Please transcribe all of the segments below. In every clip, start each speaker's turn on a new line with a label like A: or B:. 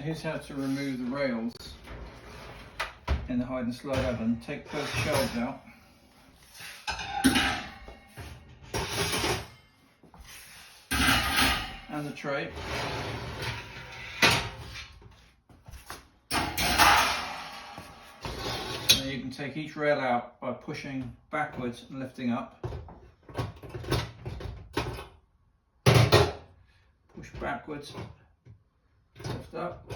A: So here's how to remove the rails in the hide and slide oven. Take both shelves out. And the tray. Now you can take each rail out by pushing backwards and lifting up. Push backwards, lift up.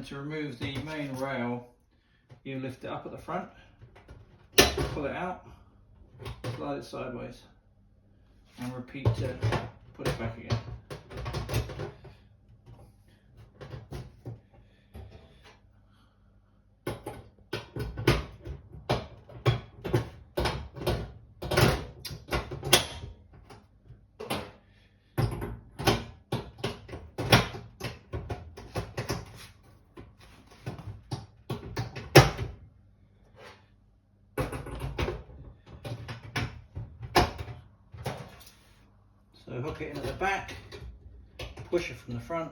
A: To remove the main rail, you lift it up at the front, pull it out, slide it sideways, and repeat to put it back again. So hook it in at the back, push it from the front,